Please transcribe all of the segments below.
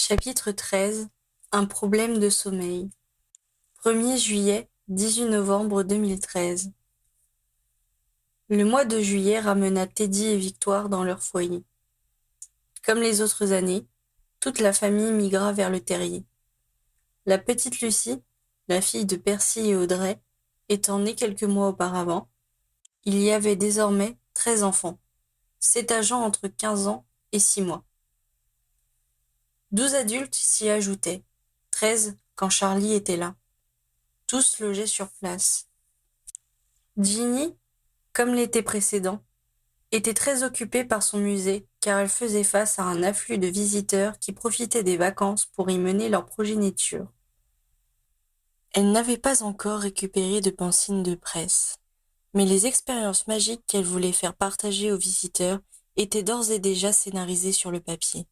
Chapitre 13. Un problème de sommeil. 1er juillet, 18 novembre 2013. Le mois de juillet ramena Teddy et Victoire dans leur foyer. Comme les autres années, toute la famille migra vers le terrier. La petite Lucie, la fille de Percy et Audrey, étant née quelques mois auparavant, il y avait désormais 13 enfants, 7 âgés entre 15 ans et 6 mois. 12 adultes s'y ajoutaient, 13 quand Charlie était là. Tous logeaient sur place. Ginny, comme l'été précédent, était très occupée par son musée car elle faisait face à un afflux de visiteurs qui profitaient des vacances pour y mener leur progéniture. Elle n'avait pas encore récupéré de pensines de presse, mais les expériences magiques qu'elle voulait faire partager aux visiteurs étaient d'ores et déjà scénarisées sur le papier.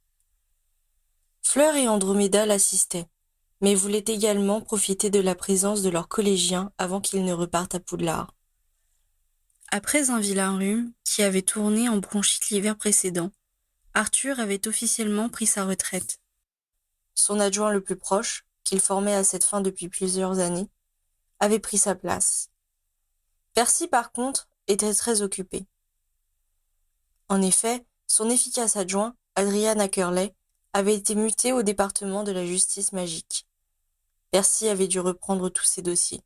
Fleur et Androméda l'assistaient, mais voulaient également profiter de la présence de leurs collégiens avant qu'ils ne repartent à Poudlard. Après un vilain rhume qui avait tourné en bronchite l'hiver précédent, Arthur avait officiellement pris sa retraite. Son adjoint le plus proche, qu'il formait à cette fin depuis plusieurs années, avait pris sa place. Percy, par contre, était très occupé. En effet, son efficace adjoint, Adrian Ackerley, avait été muté au département de la justice magique. Percy avait dû reprendre tous ses dossiers.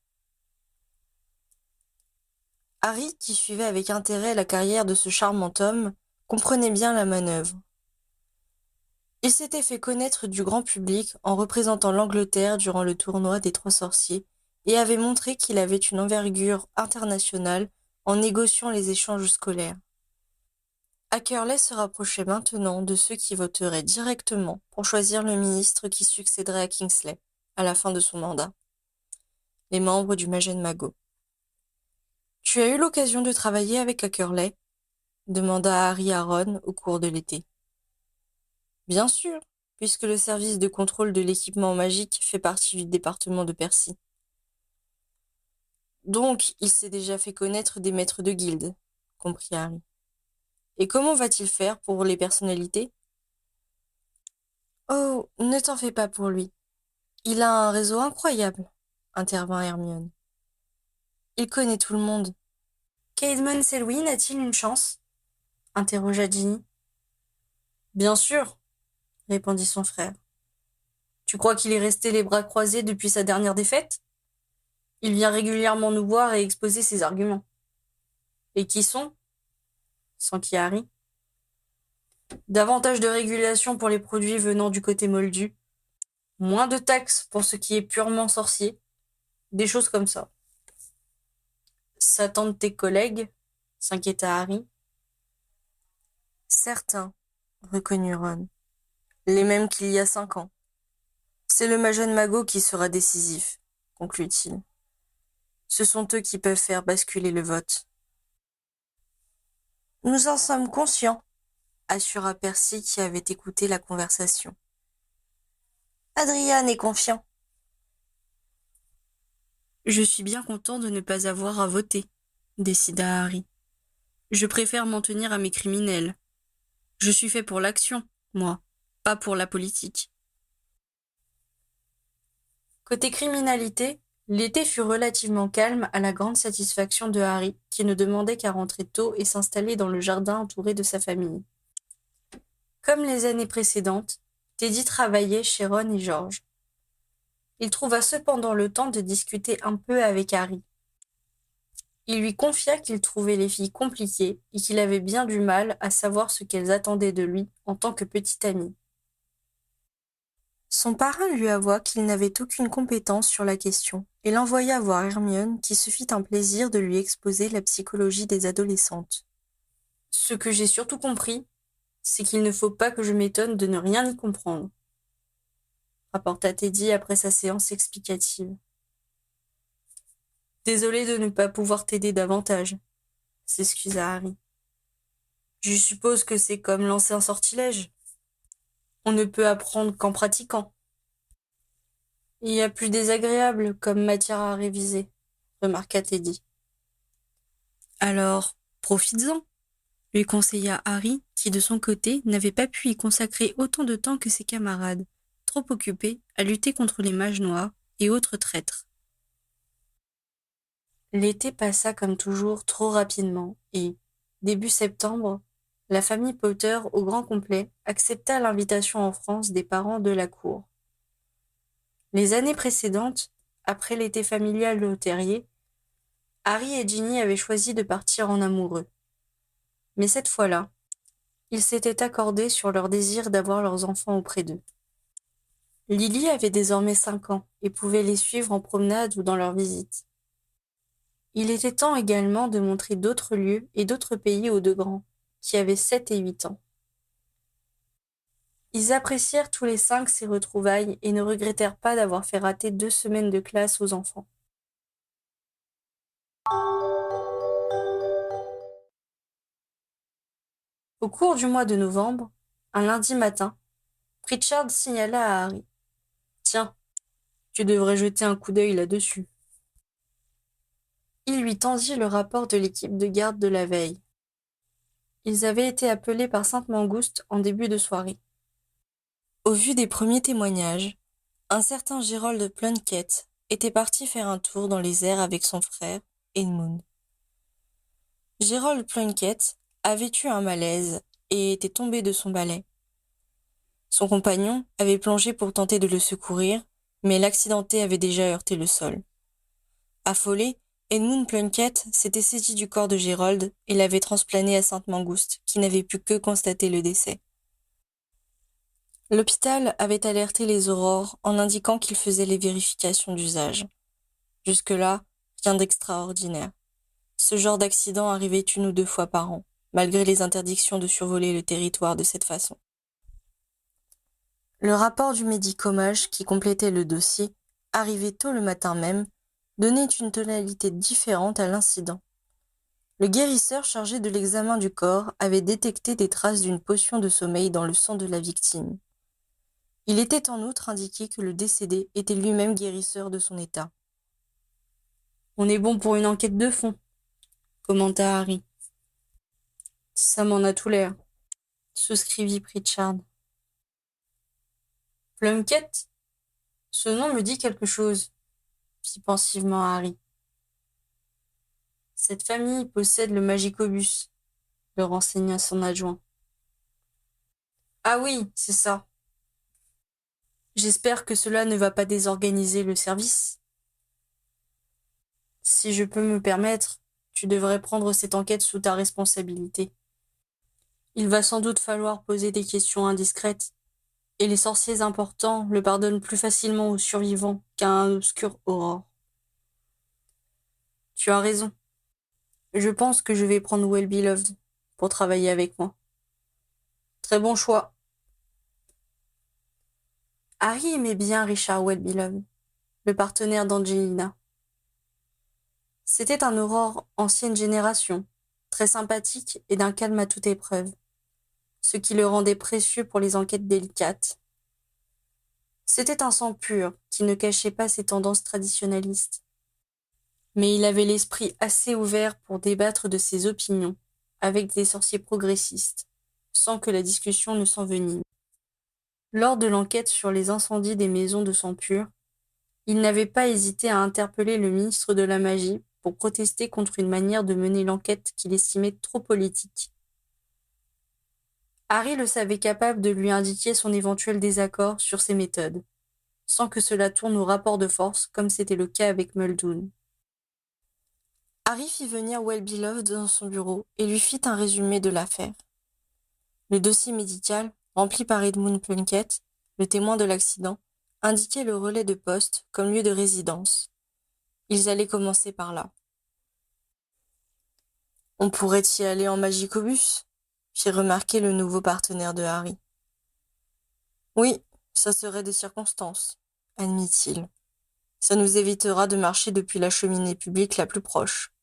Harry, qui suivait avec intérêt la carrière de ce charmant homme, comprenait bien la manœuvre. Il s'était fait connaître du grand public en représentant l'Angleterre durant le tournoi des Trois Sorciers et avait montré qu'il avait une envergure internationale en négociant les échanges scolaires. Ackerley se rapprochait maintenant de ceux qui voteraient directement pour choisir le ministre qui succéderait à Kingsley à la fin de son mandat, les membres du Magen Mago. « Tu as eu l'occasion de travailler avec Ackerley ?» demanda Harry à Ron au cours de l'été. « Bien sûr, puisque le service de contrôle de l'équipement magique fait partie du département de Percy. »« Donc, il s'est déjà fait connaître des maîtres de guilde, » comprit Harry. « Et comment va-t-il faire pour les personnalités ?»« Oh, ne t'en fais pas pour lui. Il a un réseau incroyable, » intervint Hermione. « Il connaît tout le monde. »« Caedmon Selwyn a-t-il une chance ?» interrogea Ginny. « Bien sûr, » répondit son frère. « Tu crois qu'il est resté les bras croisés depuis sa dernière défaite ? Il vient régulièrement nous voir et exposer ses arguments. »« Et qui sont ?» s'enquit Harry. « Davantage de régulation pour les produits venant du côté moldu, moins de taxes pour ce qui est purement sorcier, des choses comme ça. »« S'attendent tes collègues ?» s'inquiéta Harry. « Certains, » reconnut Ron. « Les mêmes qu'il y a 5 ans. C'est le Magen Mago qui sera décisif, » conclut-il. « Ce sont eux qui peuvent faire basculer le vote. »« Nous en sommes conscients, » assura Percy qui avait écouté la conversation. « Adrian est confiant. »« Je suis bien content de ne pas avoir à voter, » décida Harry. « Je préfère m'en tenir à mes criminels. Je suis fait pour l'action, moi, pas pour la politique. » Côté criminalité, l'été fut relativement calme à la grande satisfaction de Harry, qui ne demandait qu'à rentrer tôt et s'installer dans le jardin entouré de sa famille. Comme les années précédentes, Teddy travaillait chez Ron et George. Il trouva cependant le temps de discuter un peu avec Harry. Il lui confia qu'il trouvait les filles compliquées et qu'il avait bien du mal à savoir ce qu'elles attendaient de lui en tant que petit ami. Son parrain lui avoua qu'il n'avait aucune compétence sur la question et l'envoya voir Hermione qui se fit un plaisir de lui exposer la psychologie des adolescentes. « Ce que j'ai surtout compris, c'est qu'il ne faut pas que je m'étonne de ne rien y comprendre, » rapporta Teddy après sa séance explicative. « Désolé de ne pas pouvoir t'aider davantage, » s'excusa Harry. « Je suppose que c'est comme lancer un sortilège. On ne peut apprendre qu'en pratiquant. » « Il y a plus désagréable comme matière à réviser, » remarqua Teddy. « Alors, profites-en, » lui conseilla Harry, qui de son côté n'avait pas pu y consacrer autant de temps que ses camarades, trop occupés à lutter contre les mages noirs et autres traîtres. L'été passa comme toujours trop rapidement et, début septembre, la famille Potter au grand complet accepta l'invitation en France des parents de la cour. Les années précédentes, après l'été familial au terrier, Harry et Ginny avaient choisi de partir en amoureux. Mais cette fois-là, ils s'étaient accordés sur leur désir d'avoir leurs enfants auprès d'eux. Lily avait désormais 5 ans et pouvait les suivre en promenade ou dans leurs visites. Il était temps également de montrer d'autres lieux et d'autres pays aux deux grands, qui avaient 7 et 8 ans. Ils apprécièrent tous les 5 ces retrouvailles et ne regrettèrent pas d'avoir fait rater 2 semaines de classe aux enfants. Au cours du mois de novembre, un lundi matin, Pritchard signala à Harry: « Tiens, tu devrais jeter un coup d'œil là-dessus. » Il lui tendit le rapport de l'équipe de garde de la veille. Ils avaient été appelés par Sainte-Mangouste en début de soirée. Au vu des premiers témoignages, un certain Gerald Plunkett était parti faire un tour dans les airs avec son frère, Edmund. Gerald Plunkett avait eu un malaise et était tombé de son balai. Son compagnon avait plongé pour tenter de le secourir, mais l'accidenté avait déjà heurté le sol. Affolé, Edmund Plunkett s'était saisi du corps de Gerald et l'avait transplané à Sainte-Mangouste, qui n'avait pu que constater le décès. L'hôpital avait alerté les aurores en indiquant qu'il faisait les vérifications d'usage. Jusque-là, rien d'extraordinaire. Ce genre d'accident arrivait 1 ou 2 fois par an, malgré les interdictions de survoler le territoire de cette façon. Le rapport du médicomage qui complétait le dossier, arrivé tôt le matin même, donnait une tonalité différente à l'incident. Le guérisseur chargé de l'examen du corps avait détecté des traces d'une potion de sommeil dans le sang de la victime. Il était en outre indiqué que le décédé était lui-même guérisseur de son état. « On est bon pour une enquête de fond, » commenta Harry. « Ça m'en a tout l'air, » souscrivit Pritchard. « Plunkett ? Ce nom me dit quelque chose, » fit pensivement Harry. « Cette famille possède le Magicobus, » le renseigna son adjoint. « Ah oui, c'est ça. J'espère que cela ne va pas désorganiser le service. Si je peux me permettre, tu devrais prendre cette enquête sous ta responsabilité. Il va sans doute falloir poser des questions indiscrètes, et les sorciers importants le pardonnent plus facilement aux survivants qu'à un obscur aurore. Tu as raison. Je pense que je vais prendre Well-Beloved pour travailler avec moi. Très bon choix. Harry aimait bien Richard Well-Beloved, le partenaire d'Angelina. C'était un aurore ancienne génération, très sympathique et d'un calme à toute épreuve, ce qui le rendait précieux pour les enquêtes délicates. C'était un sang pur qui ne cachait pas ses tendances traditionnalistes. Mais il avait l'esprit assez ouvert pour débattre de ses opinions avec des sorciers progressistes, sans que la discussion ne s'envenime. Lors de l'enquête sur les incendies des maisons de sang pur, il n'avait pas hésité à interpeller le ministre de la Magie pour protester contre une manière de mener l'enquête qu'il estimait trop politique. Harry le savait capable de lui indiquer son éventuel désaccord sur ses méthodes, sans que cela tourne au rapport de force comme c'était le cas avec Muldoon. Harry fit venir Well-Beloved dans son bureau et lui fit un résumé de l'affaire. Le dossier médical, rempli par Edmund Plunkett, le témoin de l'accident, indiquait le relais de poste comme lieu de résidence. Ils allaient commencer par là. « On pourrait y aller en Magicobus ?» fit remarquer le nouveau partenaire de Harry. « Oui, ça serait des circonstances, » admit-il. « Ça nous évitera de marcher depuis la cheminée publique la plus proche. »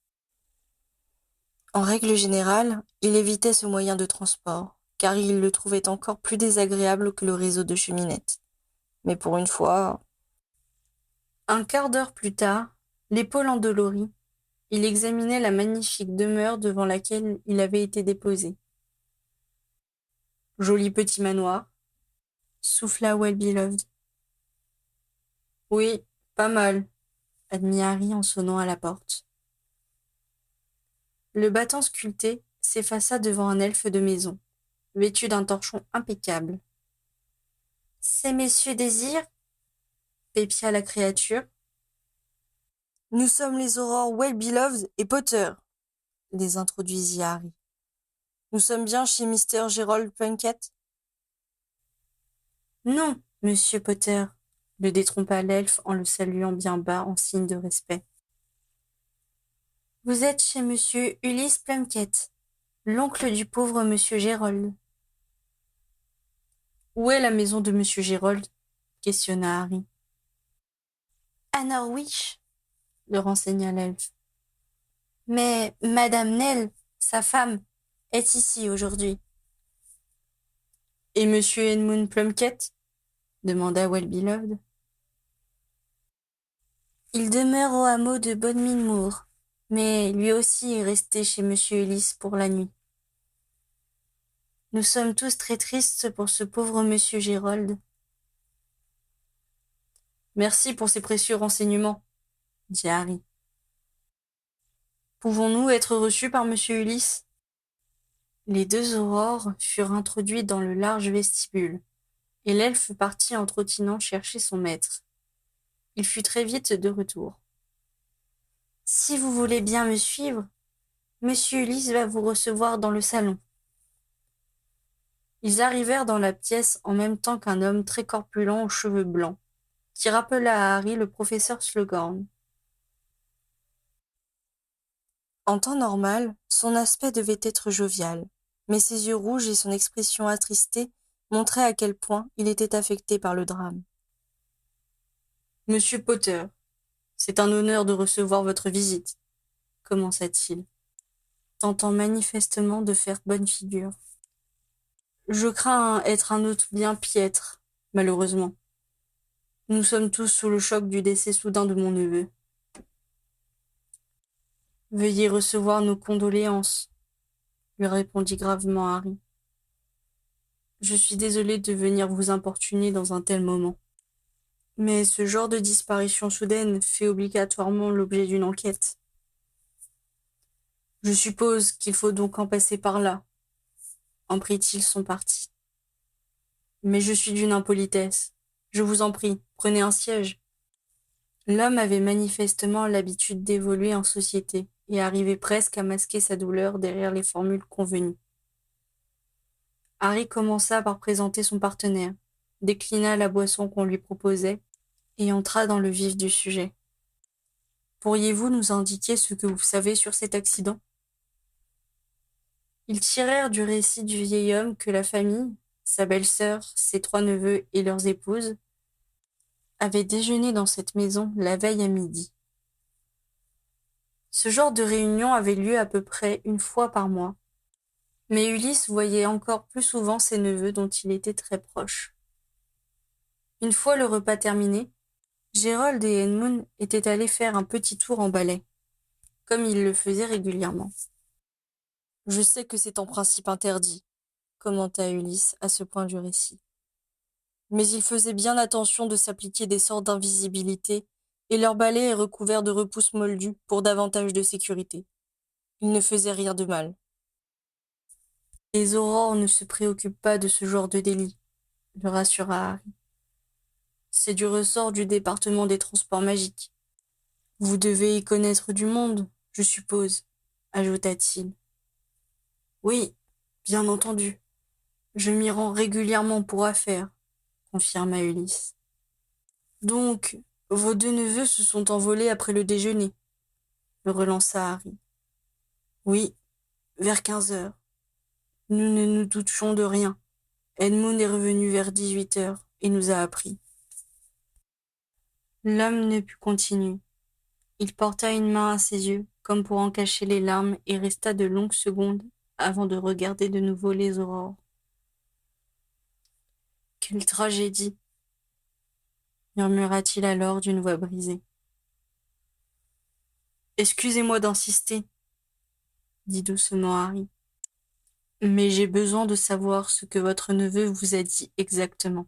En règle générale, il évitait ce moyen de transport, car il le trouvait encore plus désagréable que le réseau de cheminettes. Mais pour une fois... Un quart d'heure plus tard, l'épaule endolorie, il examinait la magnifique demeure devant laquelle il avait été déposé. « Joli petit manoir, » souffla Well-Beloved. Oui, pas mal, admit Harry en sonnant à la porte. Le battant sculpté s'effaça devant un elfe de maison, vêtu d'un torchon impeccable. Ces messieurs désirent pépia la créature. Nous sommes les aurores Well-Beloved et Potter, les introduisit Harry. Nous sommes bien chez Mr. Gerald Plunkett? Non, monsieur Potter, le détrompa l'elfe en le saluant bien bas en signe de respect. Vous êtes chez monsieur Ulysse Plunkett, l'oncle du pauvre monsieur Gérold. Où est la maison de monsieur Gérold? Questionna Harry. À Norwich, le renseigna l'elfe. Mais madame Nell, sa femme, est ici aujourd'hui. Et monsieur Edmund Plunkett? Demanda Well-Beloved. Il demeure au hameau de Bodmin Moor, mais lui aussi est resté chez monsieur Ulysse pour la nuit. Nous sommes tous très tristes pour ce pauvre monsieur Gérold. Merci pour ces précieux renseignements, dit Harry. Pouvons-nous être reçus par monsieur Ulysse? Les deux aurores furent introduites dans le large vestibule, et l'elfe partit en trottinant chercher son maître. Il fut très vite de retour. Si vous voulez bien me suivre, monsieur Ulysse va vous recevoir dans le salon. Ils arrivèrent dans la pièce en même temps qu'un homme très corpulent aux cheveux blancs, qui rappela à Harry le professeur Slughorn. En temps normal, son aspect devait être jovial, mais ses yeux rouges et son expression attristée montraient à quel point il était affecté par le drame. « Monsieur Potter, c'est un honneur de recevoir votre visite, » commença-t-il, tentant manifestement de faire bonne figure. « Je crains être un hôte bien piètre, malheureusement. Nous sommes tous sous le choc du décès soudain de mon neveu. Veuillez recevoir nos condoléances, lui répondit gravement Harry. Je suis désolé de venir vous importuner dans un tel moment. Mais ce genre de disparition soudaine fait obligatoirement l'objet d'une enquête. Je suppose qu'il faut donc en passer par là, en prit-il son parti. Mais je suis d'une impolitesse. Je vous en prie, prenez un siège. L'homme avait manifestement l'habitude d'évoluer en société et arrivait presque à masquer sa douleur derrière les formules convenues. Harry commença par présenter son partenaire, déclina la boisson qu'on lui proposait et entra dans le vif du sujet. Pourriez-vous nous indiquer ce que vous savez sur cet accident? Ils tirèrent du récit du vieil homme que la famille, sa belle-sœur, ses 3 neveux et leurs épouses, avaient déjeuné dans cette maison la veille à midi. Ce genre de réunion avait lieu à peu près une fois par mois, mais Ulysse voyait encore plus souvent ses neveux dont il était très proche. Une fois le repas terminé, Gérold et Edmund étaient allés faire un petit tour en balai, comme ils le faisaient régulièrement. « Je sais que c'est en principe interdit, » commenta Ulysse à ce point du récit. Mais ils faisaient bien attention de s'appliquer des sorts d'invisibilité, et leur balai est recouvert de repousses moldues pour davantage de sécurité. Ils ne faisaient rien de mal. Les aurores ne se préoccupent pas de ce genre de délit, le rassura Harry. C'est du ressort du département des transports magiques. Vous devez y connaître du monde, je suppose, ajouta-t-il. Oui, bien entendu. Je m'y rends régulièrement pour affaires, confirma Ulysse. Donc, vos 2 neveux se sont envolés après le déjeuner, me relança Harry. Oui, vers 15 heures. Nous ne nous doutions de rien. Edmund est revenu vers 18 heures et nous a appris. L'homme ne put continuer. Il porta une main à ses yeux, comme pour en cacher les larmes, et resta de longues secondes avant de regarder de nouveau les aurores. Quelle tragédie! Murmura-t-il alors d'une voix brisée. Excusez-moi d'insister, dit doucement Harry, mais j'ai besoin de savoir ce que votre neveu vous a dit exactement.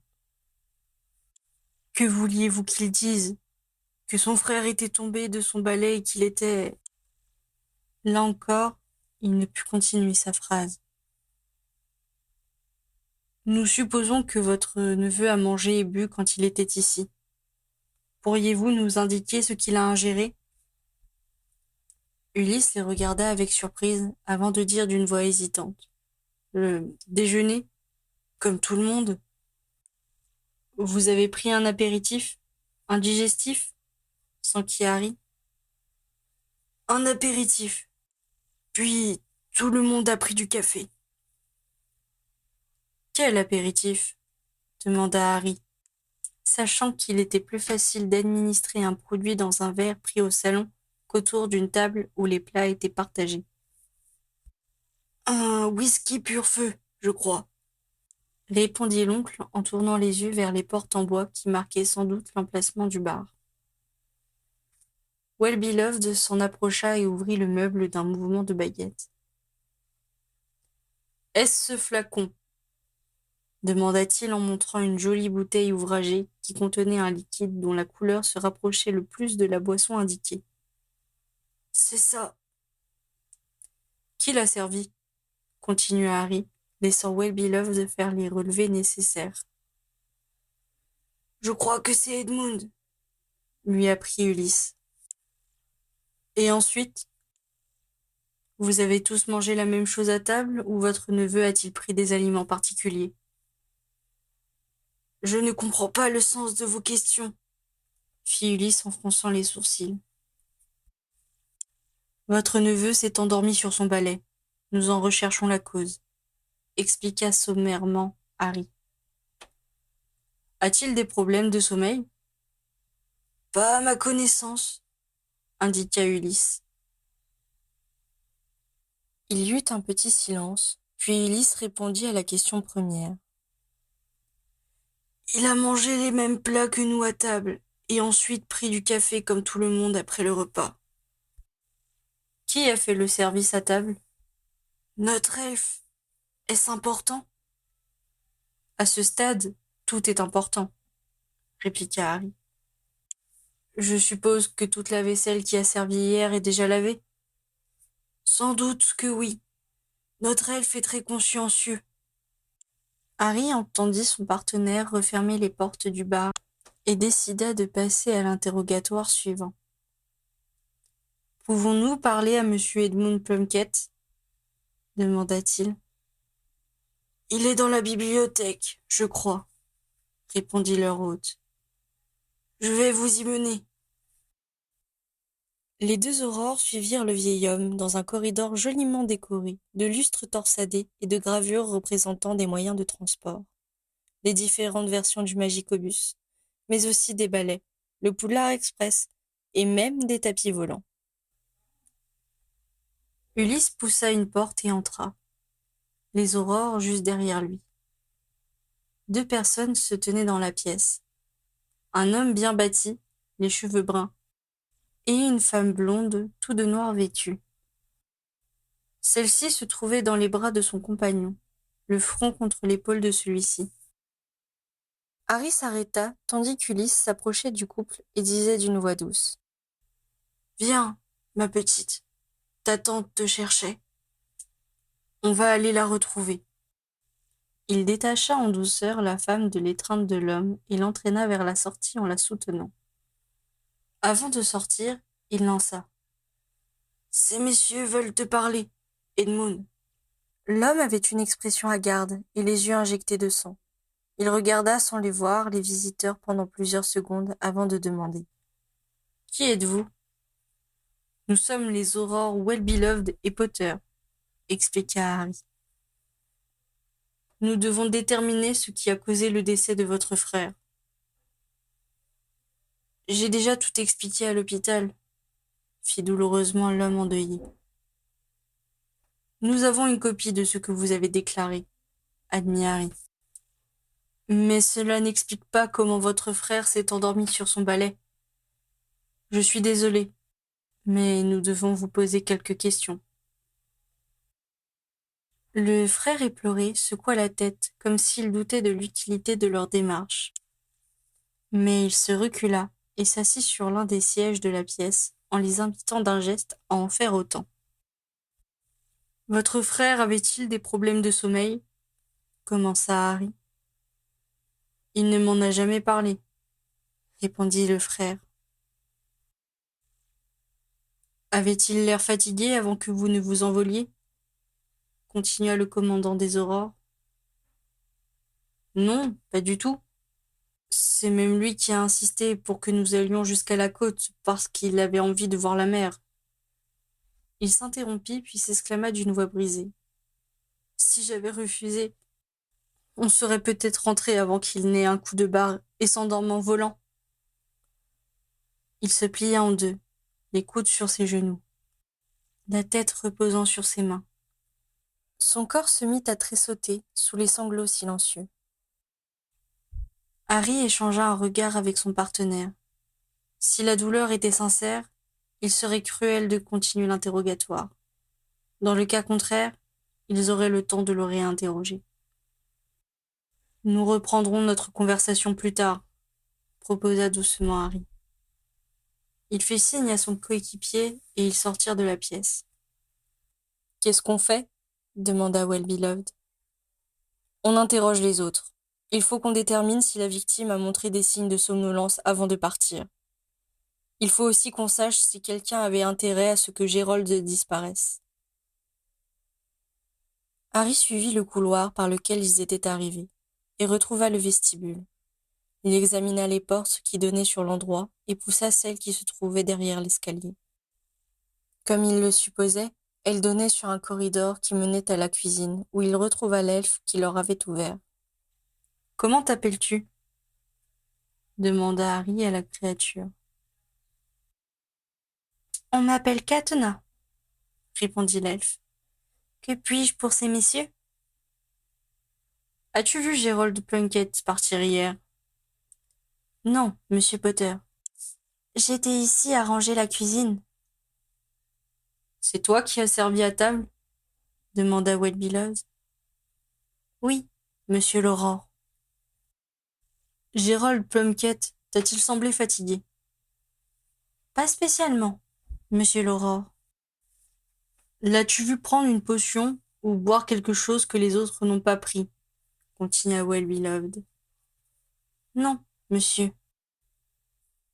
Que vouliez-vous qu'il dise? Que son frère était tombé de son balai et qu'il était... Là encore, il ne put continuer sa phrase. Nous supposons que votre neveu a mangé et bu quand il était ici. Pourriez-vous nous indiquer ce qu'il a ingéré? Ulysse les regarda avec surprise avant de dire d'une voix hésitante. Le déjeuner, comme tout le monde. Vous avez pris un apéritif? Un digestif? S'enquit Harry. Un apéritif. Puis tout le monde a pris du café. Quel apéritif? Demanda Harry, sachant qu'il était plus facile d'administrer un produit dans un verre pris au salon qu'autour d'une table où les plats étaient partagés. Un whisky pur feu, je crois, répondit l'oncle en tournant les yeux vers les portes en bois qui marquaient sans doute l'emplacement du bar. Well-Beloved s'en approcha et ouvrit le meuble d'un mouvement de baguette. « Est-ce ce flacon ?» demanda-t-il en montrant une jolie bouteille ouvragée qui contenait un liquide dont la couleur se rapprochait le plus de la boisson indiquée. « C'est ça. »« Qui l'a servi ?» continua Harry, laissant Well-Beloved faire les relevés nécessaires. « Je crois que c'est Edmund, » lui apprit Ulysse. « Et ensuite, vous avez tous mangé la même chose à table ou votre neveu a-t-il pris des aliments particuliers ? » « Je ne comprends pas le sens de vos questions, » fit Ulysse en fronçant les sourcils. « Votre neveu s'est endormi sur son balai. Nous en recherchons la cause, » expliqua sommairement Harry. « A-t-il des problèmes de sommeil ? » « Pas à ma connaissance, » indiqua Ulysse. Il y eut un petit silence, puis Ulysse répondit à la question première. « Il a mangé les mêmes plats que nous à table, et ensuite pris du café comme tout le monde après le repas. » « Qui a fait le service à table ? » ?»« Notre elfe. Est-ce important ? » ?»« À ce stade, tout est important, » répliqua Harry. « Je suppose que toute la vaisselle qui a servi hier est déjà lavée ? » ?»« Sans doute que oui. Notre elfe est très consciencieux. » Harry entendit son partenaire refermer les portes du bar et décida de passer à l'interrogatoire suivant. « Pouvons-nous parler à monsieur Edmund Plunkett ? » demanda-t-il. « Il est dans la bibliothèque, je crois, » répondit leur hôte. « Je vais vous y mener. » Les deux aurores suivirent le vieil homme dans un corridor joliment décoré, de lustres torsadés et de gravures représentant des moyens de transport, les différentes versions du Magicobus, mais aussi des balais, le Poudlard Express et même des tapis volants. Ulysse poussa une porte et entra, les aurores juste derrière lui. Deux personnes se tenaient dans la pièce. Un homme bien bâti, les cheveux bruns, et une femme blonde, tout de noir vêtue. Celle-ci se trouvait dans les bras de son compagnon, le front contre l'épaule de celui-ci. Harry s'arrêta tandis qu'Ulysse s'approchait du couple et disait d'une voix douce. « Viens, ma petite, ta tante te cherchait. On va aller la retrouver. » Il détacha en douceur la femme de l'étreinte de l'homme et l'entraîna vers la sortie en la soutenant. Avant de sortir, il lança. « Ces messieurs veulent te parler, Edmund. » L'homme avait une expression hagarde et les yeux injectés de sang. Il regarda sans les voir les visiteurs pendant plusieurs secondes avant de demander. « Qui êtes-vous ? » « Nous sommes les aurores Well-Beloved et Potter, » expliqua Harry. « Nous devons déterminer ce qui a causé le décès de votre frère. »« J'ai déjà tout expliqué à l'hôpital, » fit douloureusement l'homme endeuillé. « Nous avons une copie de ce que vous avez déclaré, » admit Harry. « Mais cela n'explique pas comment votre frère s'est endormi sur son balai. Je suis désolé, mais nous devons vous poser quelques questions. » Le frère éploré secoua la tête comme s'il doutait de l'utilité de leur démarche. Mais il se recula et s'assit sur l'un des sièges de la pièce en les invitant d'un geste à en faire autant. Votre frère avait-il des problèmes de sommeil? Commença Harry. Il ne m'en a jamais parlé, répondit le frère. Avait-il l'air fatigué avant que vous ne vous envoliez? Continua le commandant des Aurores. Non, pas du tout. C'est même lui qui a insisté pour que nous allions jusqu'à la côte parce qu'il avait envie de voir la mer. Il s'interrompit puis s'exclama d'une voix brisée. Si j'avais refusé, on serait peut-être rentré avant qu'il n'ait un coup de barre et s'endorme en volant. Il se plia en deux, les coudes sur ses genoux, la tête reposant sur ses mains. Son corps se mit à tressauter sous les sanglots silencieux. Harry échangea un regard avec son partenaire. Si la douleur était sincère, il serait cruel de continuer l'interrogatoire. Dans le cas contraire, ils auraient le temps de le réinterroger. Nous reprendrons notre conversation plus tard, proposa doucement Harry. Il fit signe à son coéquipier et ils sortirent de la pièce. Qu'est-ce qu'on fait? Demanda Well-Beloved. On interroge les autres. Il faut qu'on détermine si la victime a montré des signes de somnolence avant de partir. Il faut aussi qu'on sache si quelqu'un avait intérêt à ce que Gérold disparaisse. Harry suivit le couloir par lequel ils étaient arrivés et retrouva le vestibule. Il examina les portes qui donnaient sur l'endroit et poussa celle qui se trouvait derrière l'escalier. Comme il le supposait, elle donnait sur un corridor qui menait à la cuisine, où il retrouva l'elfe qui leur avait ouvert. « Comment t'appelles-tu » demanda Harry à la créature. « On m'appelle Katna, » répondit l'elfe. « Que puis-je pour ces messieurs ?»« As-tu vu Gérold Plunkett partir hier ?»« Non, monsieur Potter. J'étais ici à ranger la cuisine. »« C'est toi qui as servi à table ?» demanda Well-Beloved. « Oui, monsieur l'Aurore. »« Gérold Plunkett t'a-t-il semblé fatigué ?»« Pas spécialement, monsieur l'Aurore. »« L'as-tu vu prendre une potion ou boire quelque chose que les autres n'ont pas pris ?» continua Well-Beloved. « Non, monsieur. »«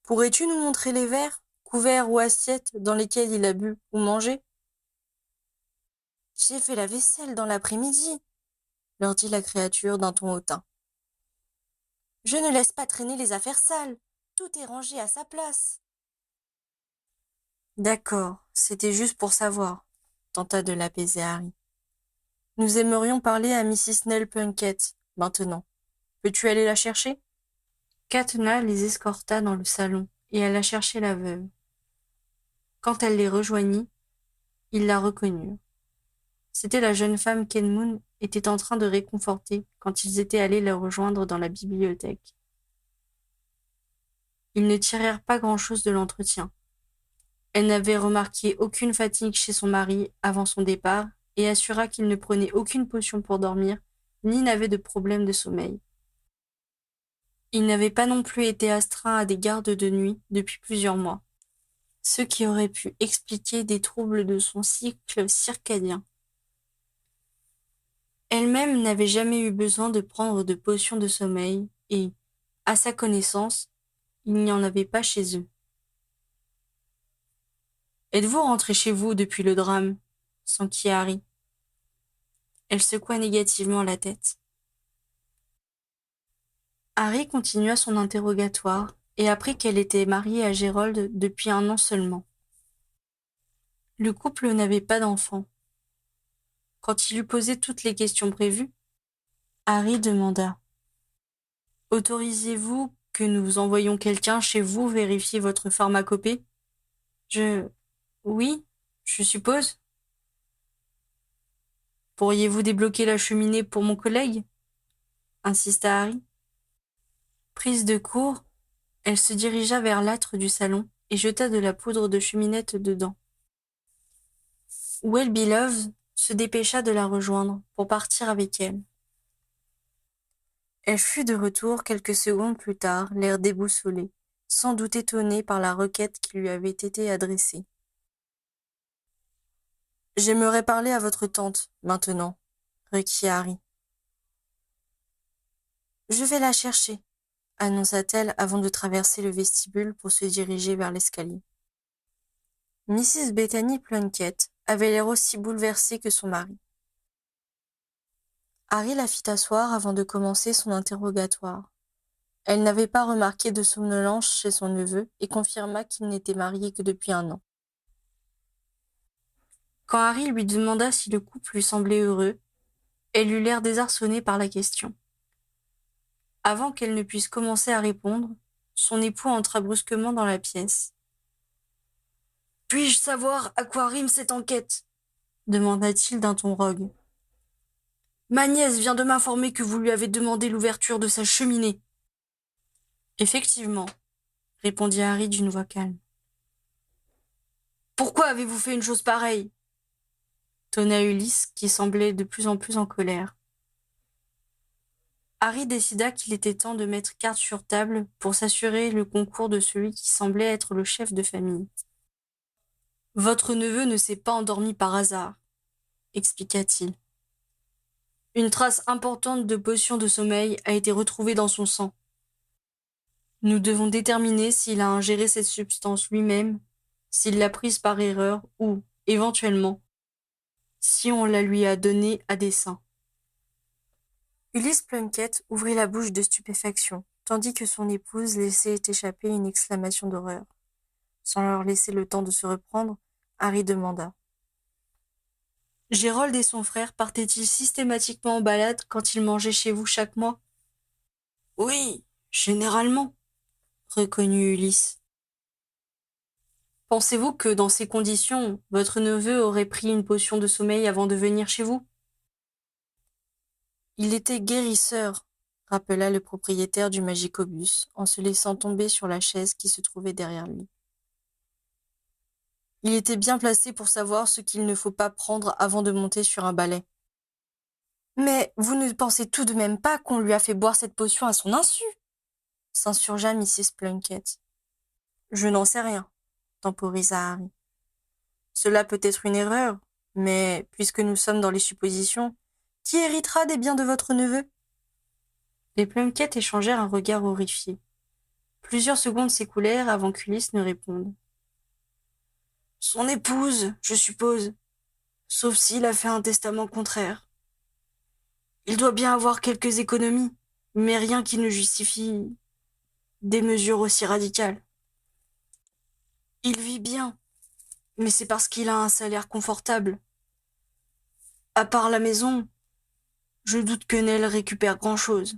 Pourrais-tu nous montrer les verres, couverts ou assiettes dans lesquels il a bu ou mangé ?»« J'ai fait la vaisselle dans l'après-midi, » leur dit la créature d'un ton hautain. « Je ne laisse pas traîner les affaires sales. Tout est rangé à sa place. » D'accord, c'était juste pour savoir, tenta de l'apaiser Harry. Nous aimerions parler à Mrs. Nell Plunkett, maintenant. Peux-tu aller la chercher? Katna les escorta dans le salon et alla chercher la veuve. Quand elle les rejoignit, ils la reconnurent. C'était la jeune femme qu'Edmund était en train de réconforter quand ils étaient allés la rejoindre dans la bibliothèque. Ils ne tirèrent pas grand-chose de l'entretien. Elle n'avait remarqué aucune fatigue chez son mari avant son départ et assura qu'il ne prenait aucune potion pour dormir, ni n'avait de problème de sommeil. Il n'avait pas non plus été astreint à des gardes de nuit depuis plusieurs mois, ce qui aurait pu expliquer des troubles de son cycle circadien. Elle-même n'avait jamais eu besoin de prendre de potions de sommeil et, à sa connaissance, il n'y en avait pas chez eux. « Êtes-vous rentré chez vous depuis le drame ?» s'enquit Harry. Elle secoua négativement la tête. Harry continua son interrogatoire et apprit qu'elle était mariée à Gérold depuis 1 an seulement. Le couple n'avait pas d'enfant. Quand il eut posé toutes les questions prévues, Harry demanda: « Autorisez-vous que nous envoyions quelqu'un chez vous vérifier votre pharmacopée ?»« Oui, je suppose. »« Pourriez-vous débloquer la cheminée pour mon collègue ?» insista Harry. Prise de court, elle se dirigea vers l'âtre du salon et jeta de la poudre de cheminette dedans. Well-Beloved se dépêcha de la rejoindre pour partir avec elle. Elle fut de retour quelques secondes plus tard, l'air déboussolé, sans doute étonnée par la requête qui lui avait été adressée. « J'aimerais parler à votre tante, maintenant, » requit Harry. « Je vais la chercher, » annonça-t-elle avant de traverser le vestibule pour se diriger vers l'escalier. Mrs. Bethany Plunkett avait l'air aussi bouleversée que son mari. Harry la fit asseoir avant de commencer son interrogatoire. Elle n'avait pas remarqué de somnolence chez son neveu et confirma qu'il n'était marié que depuis 1 an. Quand Harry lui demanda si le couple lui semblait heureux, elle eut l'air désarçonnée par la question. Avant qu'elle ne puisse commencer à répondre, son époux entra brusquement dans la pièce. « Puis-je savoir à quoi rime cette enquête ?» demanda-t-il d'un ton rogue. « Ma nièce vient de m'informer que vous lui avez demandé l'ouverture de sa cheminée. » « Effectivement, » répondit Harry d'une voix calme. « Pourquoi avez-vous fait une chose pareille ?» tonna Ulysse, qui semblait de plus en plus en colère. Harry décida qu'il était temps de mettre carte sur table pour s'assurer le concours de celui qui semblait être le chef de famille. « Votre neveu ne s'est pas endormi par hasard, » expliqua-t-il. « Une trace importante de potion de sommeil a été retrouvée dans son sang. Nous devons déterminer s'il a ingéré cette substance lui-même, s'il l'a prise par erreur ou, éventuellement, si on la lui a donnée à dessein. » Ulysse Plunkett ouvrit la bouche de stupéfaction, tandis que son épouse laissait échapper une exclamation d'horreur. Sans leur laisser le temps de se reprendre, Harry demanda. « Gérold et son frère partaient-ils systématiquement en balade quand ils mangeaient chez vous chaque mois ?»« Oui, généralement, » reconnut Ulysse. « Pensez-vous que, dans ces conditions, votre neveu aurait pris une potion de sommeil avant de venir chez vous ?»« Il était guérisseur, » rappela le propriétaire du Magicobus, en se laissant tomber sur la chaise qui se trouvait derrière lui. Il était bien placé pour savoir ce qu'il ne faut pas prendre avant de monter sur un balai. « Mais vous ne pensez tout de même pas qu'on lui a fait boire cette potion à son insu ?» s'insurgea Mrs. Plunkett. « Je n'en sais rien, » temporisa Harry. « Cela peut être une erreur, mais puisque nous sommes dans les suppositions, qui héritera des biens de votre neveu ?» Les Plunkett échangèrent un regard horrifié. Plusieurs secondes s'écoulèrent avant qu'Ulysse ne réponde. « Son épouse, je suppose, sauf s'il a fait un testament contraire. Il doit bien avoir quelques économies, mais rien qui ne justifie des mesures aussi radicales. Il vit bien, mais c'est parce qu'il a un salaire confortable. À part la maison, je doute que Nell récupère grand-chose. »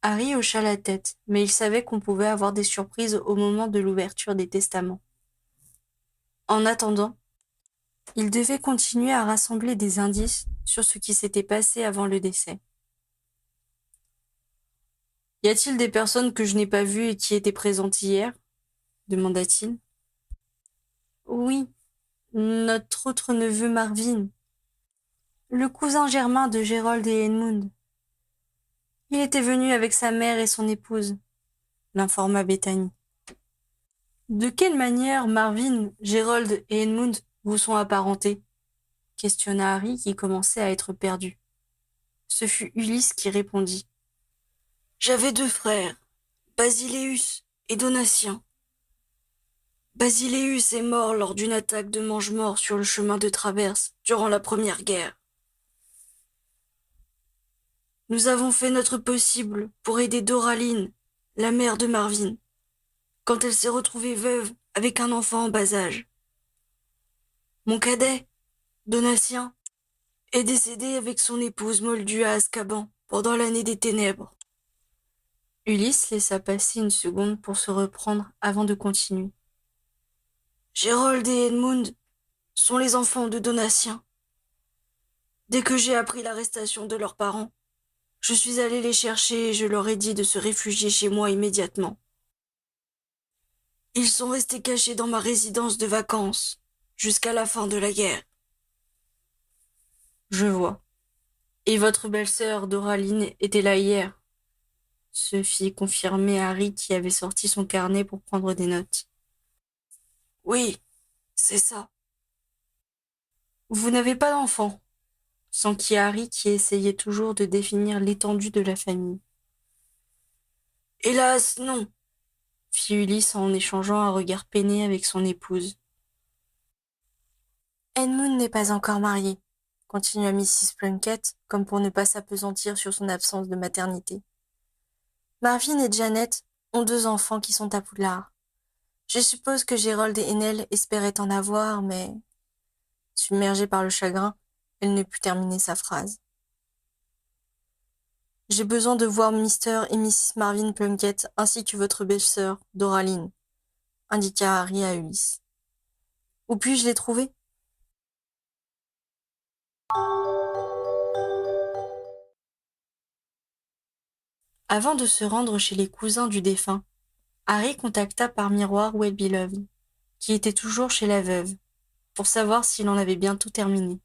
Harry hocha la tête, mais il savait qu'on pouvait avoir des surprises au moment de l'ouverture des testaments. En attendant, il devait continuer à rassembler des indices sur ce qui s'était passé avant le décès. « Y a-t-il des personnes que je n'ai pas vues et qui étaient présentes hier ?» demanda-t-il. « Oui, notre autre neveu Marvin, le cousin germain de Gérold et Edmund. Il était venu avec sa mère et son épouse, » l'informa Bethany. « De quelle manière Marvin, Gérold et Edmund vous sont apparentés ?» questionna Harry qui commençait à être perdu. Ce fut Ulysse qui répondit. « J'avais 2 frères, Basileus et Donatien. Basileus est mort lors d'une attaque de mange-mort sur le chemin de traverse durant la Première Guerre. Nous avons fait notre possible pour aider Doraline, la mère de Marvin, quand elle s'est retrouvée veuve avec un enfant en bas âge. Mon cadet, Donatien, est décédé avec son épouse moldue à Azkaban pendant l'année des ténèbres. » Ulysse laissa passer une seconde pour se reprendre avant de continuer. « Gérold et Edmund sont les enfants de Donatien. Dès que j'ai appris l'arrestation de leurs parents, je suis allé les chercher et je leur ai dit de se réfugier chez moi immédiatement. Ils sont restés cachés dans ma résidence de vacances jusqu'à la fin de la guerre. » « Je vois. » Et votre belle-sœur, Doraline, était là hier, se fit confirmer Harry qui avait sorti son carnet pour prendre des notes. Oui, c'est ça. Vous n'avez pas d'enfant, s'enquit Harry qui essayait toujours de définir l'étendue de la famille. Hélas, non, fit Ulysse en échangeant un regard peiné avec son épouse. Edmund n'est pas encore marié, continua Mrs. Plunkett, comme pour ne pas s'appesantir sur son absence de maternité. Marvin et Janet ont 2 enfants qui sont à Poudlard. Je suppose que Gérold et Enel espéraient en avoir, mais... Submergée par le chagrin, elle ne put terminer sa phrase. J'ai besoin de voir Mr. et Mrs. Marvin Plunkett ainsi que votre belle-sœur, Doraline, indiqua Harry à Ulysse. Où puis-je les trouver? Avant de se rendre chez les cousins du défunt, Harry contacta par miroir Well-Beloved, qui était toujours chez la veuve, pour savoir s'il en avait bientôt terminé.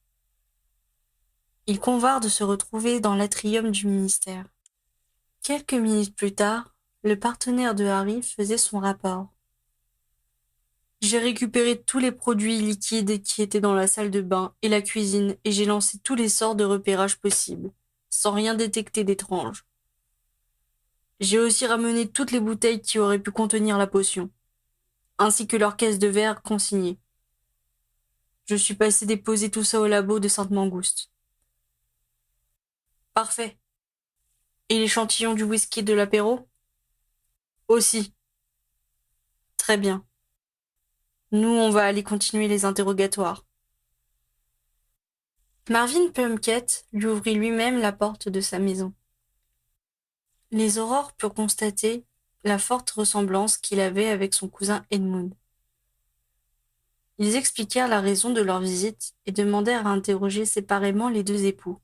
Ils convinrent de se retrouver dans l'atrium du ministère. Quelques minutes plus tard, le partenaire de Harry faisait son rapport. J'ai récupéré tous les produits liquides qui étaient dans la salle de bain et la cuisine et j'ai lancé tous les sorts de repérage possibles, sans rien détecter d'étrange. J'ai aussi ramené toutes les bouteilles qui auraient pu contenir la potion, ainsi que leurs caisses de verre consignées. Je suis passé déposer tout ça au labo de Sainte-Mangouste. Parfait. Et l'échantillon du whisky de l'apéro? Aussi. Très bien. Nous, on va aller continuer les interrogatoires. Marvin Plunkett lui ouvrit lui-même la porte de sa maison. Les aurores purent constater la forte ressemblance qu'il avait avec son cousin Edmund. Ils expliquèrent la raison de leur visite et demandèrent à interroger séparément les 2 époux.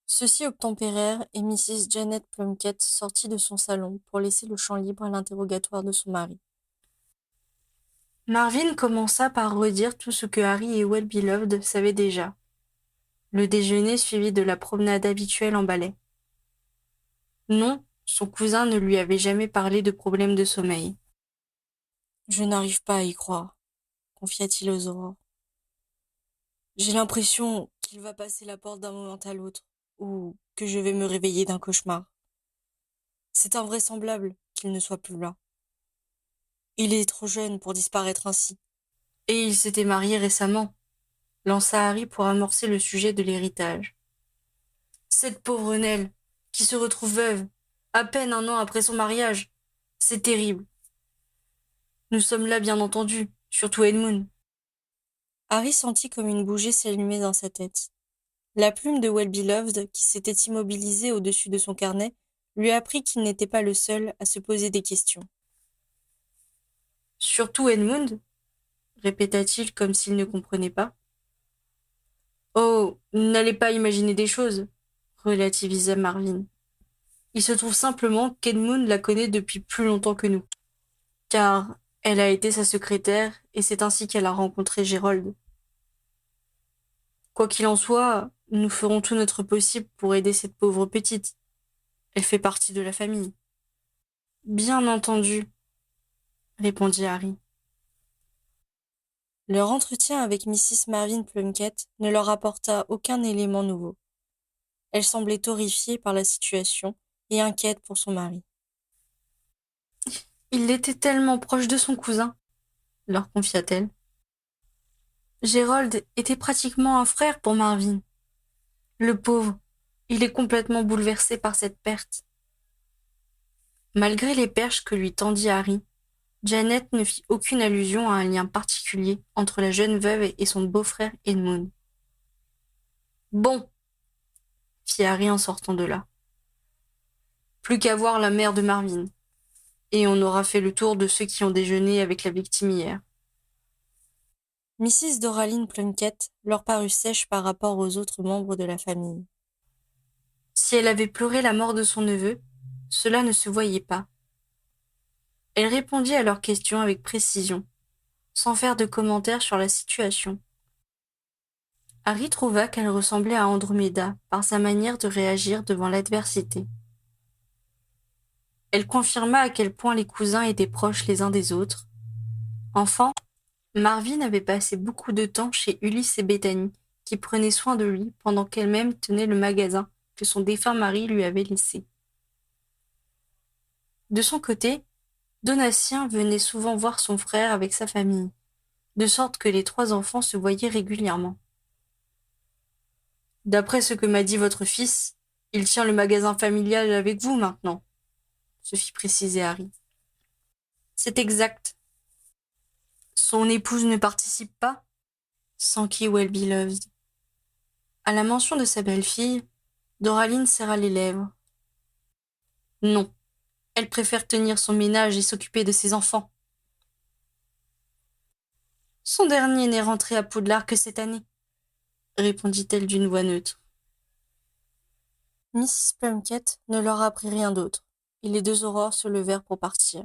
Ceux-ci obtempérèrent et Mrs. Janet Plunkett sortit de son salon pour laisser le champ libre à l'interrogatoire de son mari. Marvin commença par redire tout ce que Harry et Well-Beloved savaient déjà. Le déjeuner suivi de la promenade habituelle en balai. Non, son cousin ne lui avait jamais parlé de problème de sommeil. Je n'arrive pas à y croire, confia-t-il aux aurores. J'ai l'impression qu'il va passer la porte d'un moment à l'autre, ou que je vais me réveiller d'un cauchemar. C'est invraisemblable qu'il ne soit plus là. Il est trop jeune pour disparaître ainsi. Et il s'était marié récemment, lança Harry pour amorcer le sujet de l'héritage. Cette pauvre Nell, qui se retrouve veuve, à peine 1 an après son mariage. C'est terrible. Nous sommes là, bien entendu, surtout Edmund. Harry sentit comme une bougie s'allumer dans sa tête. La plume de Well-Beloved, qui s'était immobilisée au-dessus de son carnet, lui apprit qu'il n'était pas le seul à se poser des questions. Surtout Edmund, répéta-t-il comme s'il ne comprenait pas. Oh, n'allez pas imaginer des choses, relativisa Marvin. Il se trouve simplement qu'Edmund la connaît depuis plus longtemps que nous, car elle a été sa secrétaire et c'est ainsi qu'elle a rencontré Gérold. Quoi qu'il en soit, nous ferons tout notre possible pour aider cette pauvre petite. Elle fait partie de la famille. Bien entendu, répondit Harry. Leur entretien avec Mrs. Marvin Plunkett ne leur apporta aucun élément nouveau. Elle semblait horrifiée par la situation et inquiète pour son mari. Il était tellement proche de son cousin, leur confia-t-elle. Gérold était pratiquement un frère pour Marvin. Le pauvre, il est complètement bouleversé par cette perte. Malgré les perches que lui tendit Harry, Janet ne fit aucune allusion à un lien particulier entre la jeune veuve et son beau-frère Edmund. Bon, fit Harry en sortant de là. Plus qu'à voir la mère de Marvin, et on aura fait le tour de ceux qui ont déjeuné avec la victime hier. Mrs. Doraline Plunkett leur parut sèche par rapport aux autres membres de la famille. Si elle avait pleuré la mort de son neveu, cela ne se voyait pas. Elle répondit à leurs questions avec précision, sans faire de commentaires sur la situation. Harry trouva qu'elle ressemblait à Andromeda par sa manière de réagir devant l'adversité. Elle confirma à quel point les cousins étaient proches les uns des autres. Enfant, Marvin avait passé beaucoup de temps chez Ulysse et Bethany, qui prenaient soin de lui pendant qu'elle-même tenait le magasin que son défunt mari lui avait laissé. De son côté, Donatien venait souvent voir son frère avec sa famille, de sorte que les 3 enfants se voyaient régulièrement. D'après ce que m'a dit votre fils, il tient le magasin familial avec vous maintenant, se fit préciser Harry. C'est exact. Son épouse ne participe pas? S'enquit Well-Beloved. À la mention de sa belle-fille, Doraline serra les lèvres. Non, elle préfère tenir son ménage et s'occuper de ses enfants. Son dernier n'est rentré à Poudlard que cette année, répondit-elle d'une voix neutre. Mrs. Plunkett ne leur apprit rien d'autre, et les 2 aurores se levèrent pour partir.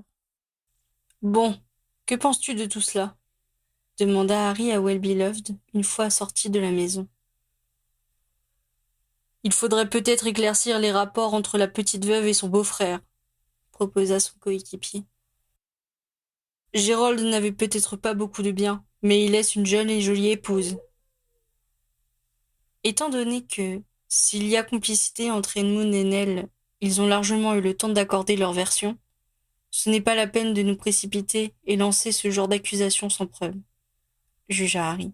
Bon, que penses-tu de tout cela? Demanda Harry à Well-Beloved une fois sorti de la maison. Il faudrait peut-être éclaircir les rapports entre la petite veuve et son beau-frère, proposa son coéquipier. Gérold n'avait peut-être pas beaucoup de biens, mais il laisse une jeune et jolie épouse. Étant donné que, s'il y a complicité entre Edmund et Nell, ils ont largement eu le temps d'accorder leur version, ce n'est pas la peine de nous précipiter et lancer ce genre d'accusation sans preuve, jugea Harry.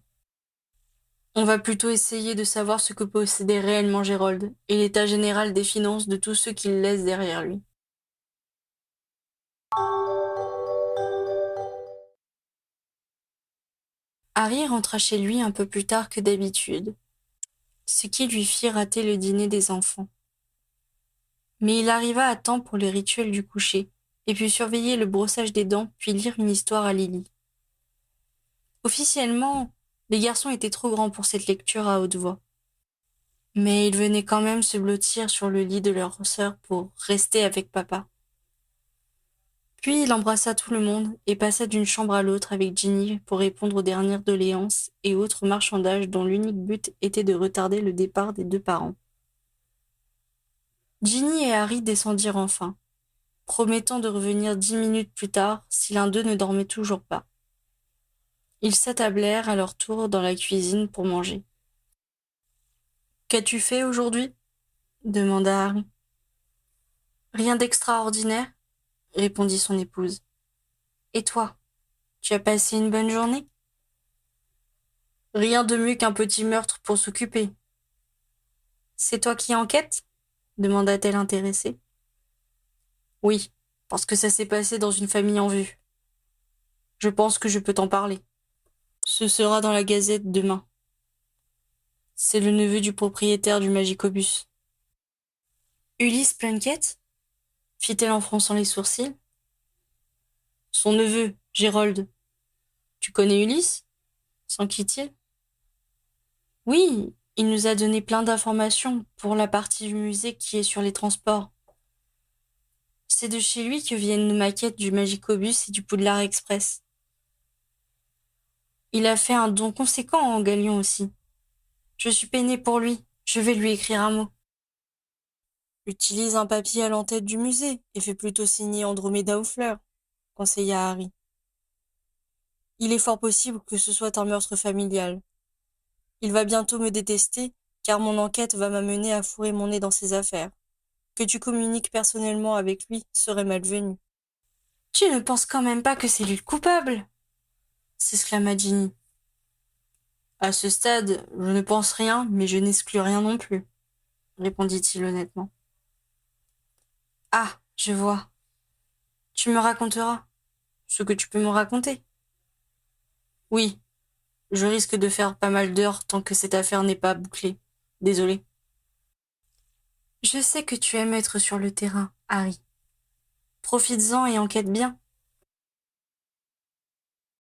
On va plutôt essayer de savoir ce que possédait réellement Gérold et l'état général des finances de tous ceux qu'il laisse derrière lui. Harry rentra chez lui un peu plus tard que d'habitude, ce qui lui fit rater le dîner des enfants. Mais il arriva à temps pour le rituel du coucher, et put surveiller le brossage des dents puis lire une histoire à Lily. Officiellement, les garçons étaient trop grands pour cette lecture à haute voix. Mais ils venaient quand même se blottir sur le lit de leur sœur pour rester avec papa. Puis il embrassa tout le monde et passa d'une chambre à l'autre avec Ginny pour répondre aux dernières doléances et autres marchandages dont l'unique but était de retarder le départ des 2 parents. Ginny et Harry descendirent enfin, promettant de revenir 10 minutes plus tard si l'un d'eux ne dormait toujours pas. Ils s'attablèrent à leur tour dans la cuisine pour manger. « Qu'as-tu fait aujourd'hui » demanda Harry. « Rien d'extraordinaire » répondit son épouse. « Et toi, tu as passé une bonne journée ?»« Rien de mieux qu'un petit meurtre pour s'occuper. »« C'est toi qui enquêtes » demanda-t-elle intéressée. « Oui, parce que ça s'est passé dans une famille en vue. Je pense que je peux t'en parler. Ce sera dans la Gazette demain. C'est le neveu du propriétaire du Magicobus. »« Ulysse Plunkett » fit-elle en fronçant les sourcils. « Son neveu, Gérold. Tu connais Ulysse » s'enquit-il. « Oui, il nous a donné plein d'informations pour la partie du musée qui est sur les transports. C'est de chez lui que viennent nos maquettes du Magicobus et du Poudlard Express. Il a fait un don conséquent en galion aussi. Je suis peinée pour lui, je vais lui écrire un mot. » Utilise un papier à l'entête du musée et fais plutôt signer Andromeda aux fleurs, conseilla Harry. Il est fort possible que ce soit un meurtre familial. Il va bientôt me détester, car mon enquête va m'amener à fourrer mon nez dans ses affaires. Que tu communiques personnellement avec lui serait malvenu. « Tu ne penses quand même pas que c'est lui le coupable » s'exclama Ginny. « À ce stade, je ne pense rien, mais je n'exclus rien non plus, » répondit-il honnêtement. « Ah, je vois. Tu me raconteras ce que tu peux me raconter. » « Oui, je risque de faire pas mal d'heures tant que cette affaire n'est pas bouclée. Désolé. »« Je sais que tu aimes être sur le terrain, Harry. Profites-en et enquête bien.